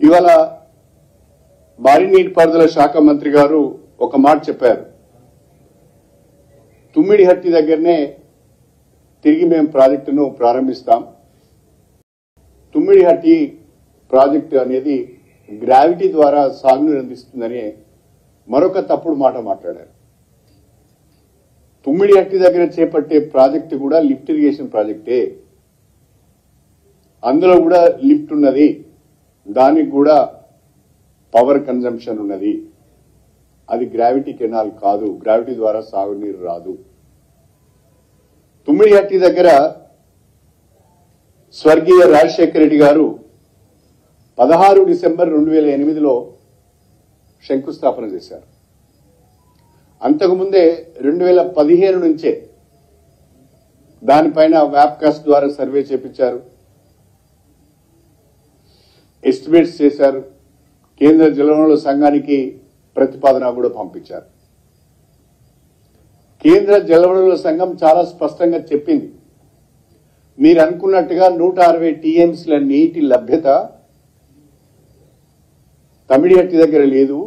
ఇవాళ భారీ నీటిపారుదల శాఖ మంత్రి గారు ఒక మాట చెప్పారు. తుమ్మిడిహట్టి దగ్గరనే తిరిగి మేము ప్రాజెక్టును ప్రారంభిస్తాం. తుమ్మిడిహట్టి ప్రాజెక్టు అనేది గ్రావిటీ ద్వారా సాగునీరు అందిస్తుందని మరొక తప్పుడు మాట మాట్లాడారు. తుమ్మిడిహట్టి దగ్గర చేపట్టే ప్రాజెక్టు కూడా లిఫ్ట్ ఇరిగేషన్ ప్రాజెక్టే. అందులో కూడా లిఫ్ట్ ఉన్నది, దానికి కూడా పవర్ కన్జంప్షన్ ఉన్నది. అది గ్రావిటీ కెనాల్ కాదు, గ్రావిటీ ద్వారా సాగునీరు రాదు. తుమ్మిడిహట్టి దగ్గర స్వర్గీయ రాజశేఖర రెడ్డి గారు 16 డిసెంబర్ 2008లో శంకుస్థాపన చేశారు. అంతకుముందే 2015 నుంచే దానిపైన వ్యాప్కాస్ట్ ద్వారా సర్వే చేపించారు, ఎస్టిమేట్స్ చేశారు, కేంద్ర జలవనరుల సంఘానికి ప్రతిపాదన కూడా పంపించారు. కేంద్ర జలవనరుల సంఘం చాలా స్పష్టంగా చెప్పింది, మీరు అనుకున్నట్టుగా 160 టీఎంసీల నీటి లభ్యత తమిడిహట్టి దగ్గర లేదు.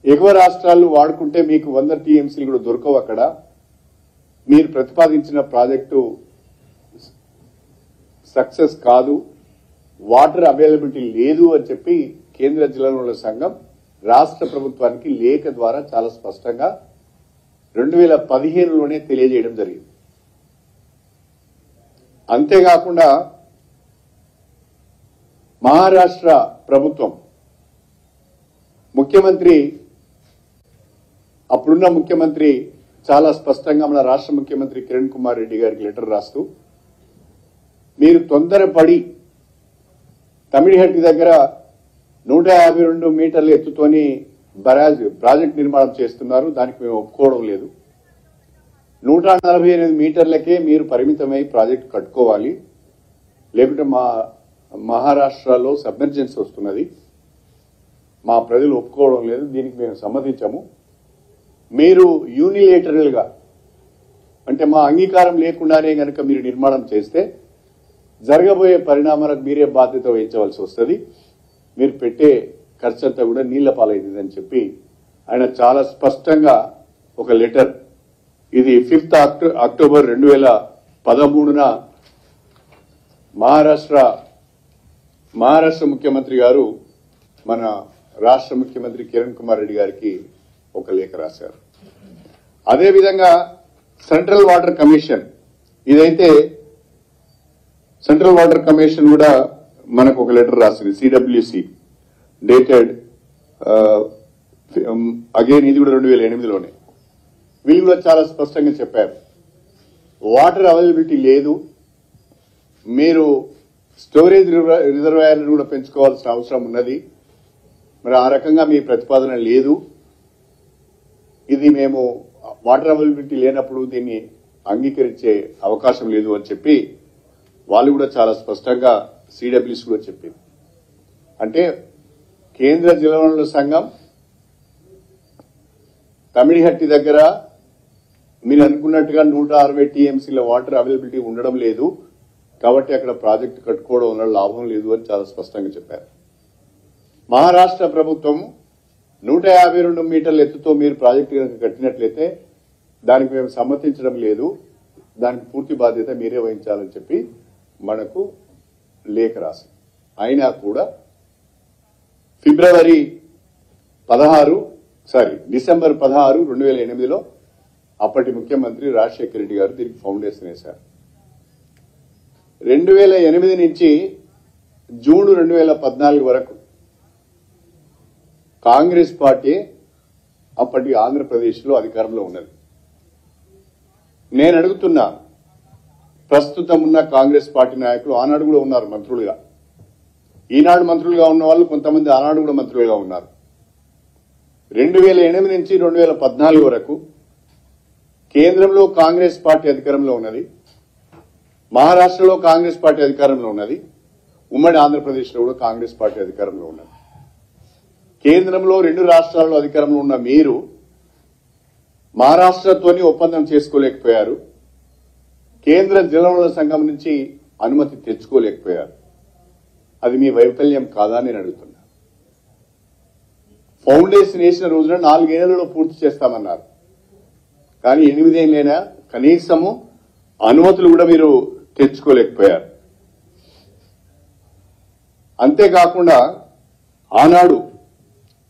ఎగువ రాష్ట్రాలు వాడుకుంటే మీకు 100 టీఎంసీలు కూడా దొరకవు. అక్కడ మీరు ప్రతిపాదించిన ప్రాజెక్టు సక్సెస్ కాదు, వాటర్ అవైలబిలిటీ లేదు అని చెప్పి కేంద్ర జలవనరుల సంఘం రాష్ట్ర ప్రభుత్వానికి లేఖ ద్వారా చాలా స్పష్టంగా 2015లోనే తెలియజేయడం జరిగింది. అంతేకాకుండా మహారాష్ట్ర ప్రభుత్వం ముఖ్యమంత్రి, అప్పుడున్న ముఖ్యమంత్రి చాలా స్పష్టంగా మన రాష్ట్ర ముఖ్యమంత్రి కిరణ్ కుమార్ రెడ్డి గారికి లెటర్ రాస్తూ, మీరు తొందరపడి తమిడిహట్టి దగ్గర 152 మీటర్ల ఎత్తుతోని బరాజ్ ప్రాజెక్ట్ నిర్మాణం చేస్తున్నారు, దానికి మేము ఒప్పుకోవడం లేదు. 148 మీటర్లకే మీరు పరిమితమై ప్రాజెక్టు కట్టుకోవాలి, లేకుంటే మా మహారాష్ట్రలో సబ్మెర్జెన్స్ వస్తున్నది, మా ప్రజలు ఒప్పుకోవడం లేదు, దీనికి మేము సమ్మతించము. మీరు యూనిలేటరల్ గా అంటే మా అంగీకారం లేకుండానే కనుక మీరు నిర్మాణం చేస్తే జరగబోయే పరిణామాలకు మీరే బాధ్యత వహించవలసి వస్తుంది, మీరు పెట్టే ఖర్చంతా కూడా నీళ్ల పాలవుతుందని చెప్పి ఆయన చాలా స్పష్టంగా ఒక లెటర్, ఇది 5 అక్టోబర్ 2013న మహారాష్ట్ర ముఖ్యమంత్రి గారు మన రాష్ట్ర ముఖ్యమంత్రి కిరణ్ కుమార్ రెడ్డి గారికి ఒక లేఖ రాశారు. అదేవిధంగా సెంట్రల్ వాటర్ కమిషన్, ఇదైతే సెంట్రల్ వాటర్ కమిషన్ కూడా మనకు ఒక లెటర్ రాసింది, సిడబ్ల్యూసి డేటెడ్ అగైన్, ఇది కూడా 2008లోనే. వీళ్ళు కూడా చాలా స్పష్టంగా చెప్పారు, వాటర్ అవైలబిలిటీ లేదు, మీరు స్టోరేజ్ రిజర్వాయర్లను కూడా పెంచుకోవాల్సిన అవసరం ఉన్నది, మరి ఆ రకంగా మీ ప్రతిపాదన లేదు, ఇది మేము వాటర్ అవైలబిలిటీ లేనప్పుడు దీన్ని అంగీకరించే అవకాశం లేదు అని చెప్పి వాళ్ళు కూడా చాలా స్పష్టంగా సిడబ్ల్యూసి కూడా చెప్పింది. అంటే కేంద్ర జలవనరుల సంఘం తమిడిహట్టి దగ్గర మీరు అనుకున్నట్టుగా 160 టీఎంసీల వాటర్ అవైలబిలిటీ ఉండడం లేదు, కాబట్టి అక్కడ ప్రాజెక్టు కట్టుకోవడం వల్ల లాభం లేదు అని చాలా స్పష్టంగా చెప్పారు. మహారాష్ట్ర ప్రభుత్వం 152 మీటర్ల ఎత్తుతో మీరు ప్రాజెక్టు కనుక కట్టినట్లయితే దానికి మేము సమ్మతించడం లేదు, దానికి పూర్తి బాధ్యత మీరే వహించాలని చెప్పి మనకు లేఖ రాసి, అయినా కూడా డిసెంబర్ 16, 2008లో అప్పటి ముఖ్యమంత్రి రాజశేఖర రెడ్డి గారు దీనికి ఫౌండేషన్ వేశారు. 2008 నుంచి జూన్ 2014 వరకు కాంగ్రెస్ పార్టీ అప్పటి ఆంధ్రప్రదేశ్లో అధికారంలో ఉన్నది. నేను అడుగుతున్నా, ప్రస్తుతం ఉన్న కాంగ్రెస్ పార్టీ నాయకులు ఆనాడు కూడా ఉన్నారు మంత్రులుగా, ఈనాడు మంత్రులుగా ఉన్న వాళ్ళు కొంతమంది ఆనాడు కూడా మంత్రులుగా ఉన్నారు. 2008 నుంచి 2014 వరకు కేంద్రంలో కాంగ్రెస్ పార్టీ అధికారంలో ఉన్నది, మహారాష్ట్రలో కాంగ్రెస్ పార్టీ అధికారంలో ఉన్నది, ఉమ్మడి ఆంధ్రప్రదేశ్లో కూడా కాంగ్రెస్ పార్టీ అధికారంలో ఉన్నది. కేంద్రంలో 2 రాష్ట్రాల్లో అధికారంలో ఉన్న మీరు మహారాష్ట్రతోని ఒప్పందం చేసుకోలేకపోయారు, కేంద్ర జలవనరుల సంఘం నుంచి అనుమతి తెచ్చుకోలేకపోయారు. అది మీ వైఫల్యం కాదా అని నేను అడుగుతున్నా. ఫౌండేషన్ వేసిన రోజున 4 ఏళ్లలో పూర్తి చేస్తామన్నారు. కానీ 8 ఏళ్ళైనా కనీసము అనుమతులు కూడా మీరు తెచ్చుకోలేకపోయారు. అంతేకాకుండా ఆనాడు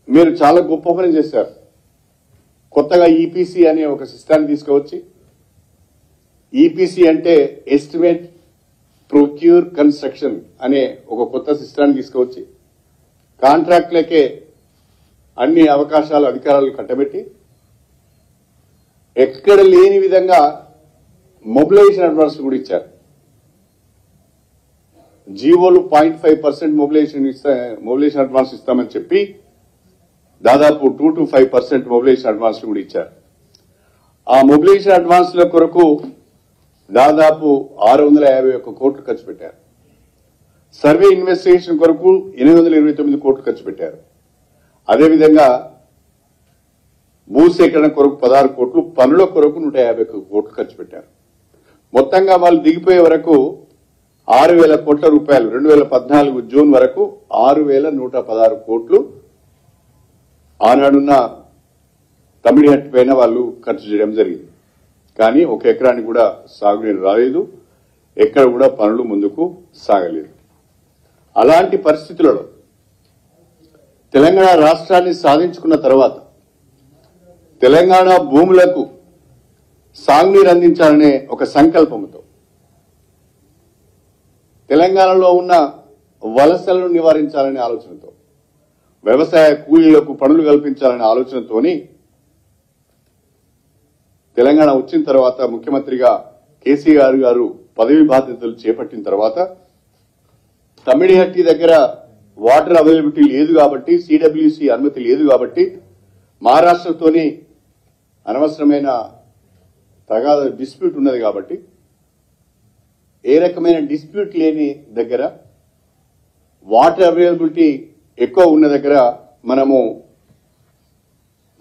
మీరు చాలా గొప్ప పని చేశారు. కొత్తగా ఈపీసీ అనే ఒక సిస్టాన్ని తీసుకువచ్చి, ఈపీసీ అంటే ఎస్టిమేట్ ప్రొక్యూర్ కన్స్ట్రక్షన్ అనే ఒక కొత్త సిస్టాన్ని తీసుకువచ్చి కాంట్రాక్ట్లకే అన్ని అవకాశాలు అధికారాలు కట్టబెట్టి ఎక్కడ లేని విధంగా మొబిలైజేషన్ అడ్వాన్స్ కూడా ఇచ్చారు. జీవోలు 0.5% మొబిలైజేషన్ అడ్వాన్స్ ఇస్తామని చెప్పి దాదాపు 2 to 5% మొబిలైజేషన్ అడ్వాన్స్ కూడా ఇచ్చారు. ఆ మొబిలైజేషన్ అడ్వాన్స్ల కొరకు దాదాపు 651 కోట్లు ఖర్చు పెట్టారు. సర్వే ఇన్వెస్టిగేషన్ కొరకు 829 కోట్లు ఖర్చు పెట్టారు. అదేవిధంగా భూసేకరణ కొరకు 16 కోట్లు, పనుల కొరకు 151 కోట్లు ఖర్చు పెట్టారు. మొత్తంగా వాళ్ళు దిగిపోయే వరకు 6,000 కోట్ల రూపాయలు 2014 జూన్ వరకు 6,116 కోట్లు ఆనాడున్న తమిళహట్టి పైన వాళ్ళు ఖర్చు చేయడం జరిగింది. కానీ 1 ఎకరానికి కూడా సాగునీరు రాలేదు, ఎక్కడ కూడా పనులు ముందుకు సాగలేదు. అలాంటి పరిస్థితులలో తెలంగాణ రాష్ట్రాన్ని సాధించుకున్న తర్వాత తెలంగాణ భూములకు సాగునీరు అందించాలనే ఒక సంకల్పంతో, తెలంగాణలో ఉన్న వలసలను నివారించాలనే ఆలోచనతో, వ్యవసాయ కూలీలకు పనులు కల్పించాలనే ఆలోచనతోని తెలంగాణ వచ్చిన తర్వాత ముఖ్యమంత్రిగా కేసీఆర్ గారు పదవి బాధ్యతలు చేపట్టిన తర్వాత తమిళహట్టి దగ్గర వాటర్ అవైలబిలిటీ లేదు కాబట్టి, సిడబ్ల్యూసీ అనుమతి లేదు కాబట్టి మహారాష్ట్రతోని అనవసరమైన తగాద డిస్ప్యూట్ ఉన్నది కాబట్టి, ఏ రకమైన డిస్ప్యూట్ లేని దగ్గర వాటర్ అవైలబిలిటీ ఎక్కువ ఉన్న దగ్గర మనము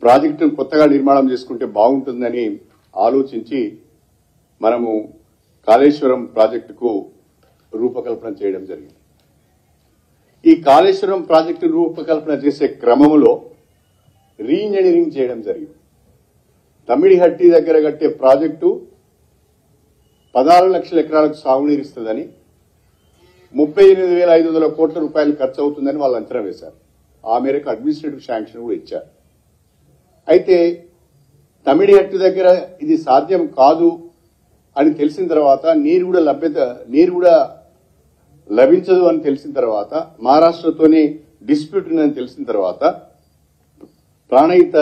ప్రాజెక్టును కొత్తగా నిర్మాణం చేసుకుంటే బాగుంటుందని ఆలోచించి మనము కాళేశ్వరం ప్రాజెక్టుకు రూపకల్పన చేయడం జరిగింది. ఈ కాళేశ్వరం ప్రాజెక్టు రూపకల్పన చేసే క్రమంలో రీఇంజనీరింగ్ చేయడం జరిగింది. తమిళహట్టి దగ్గర కట్టే ప్రాజెక్టు 16 లక్షల ఎకరాలకు సాగునీరు ఇస్తుందని, 38,500 కోట్ల రూపాయలు ఖర్చు అవుతుందని వాళ్ళు అంచనా వేశారు. ఆ మేరకు అడ్మినిస్ట్రేటివ్ శాంక్షన్ కూడా ఇచ్చారు. అయితే తమిళహట్టి దగ్గర ఇది సాధ్యం కాదు అని తెలిసిన తర్వాత, నీరు కూడా లభించదు అని తెలిసిన తర్వాత, మహారాష్ట్రతోనే డిస్ప్యూట్ ఉందని తెలిసిన తర్వాత ప్రాణహిత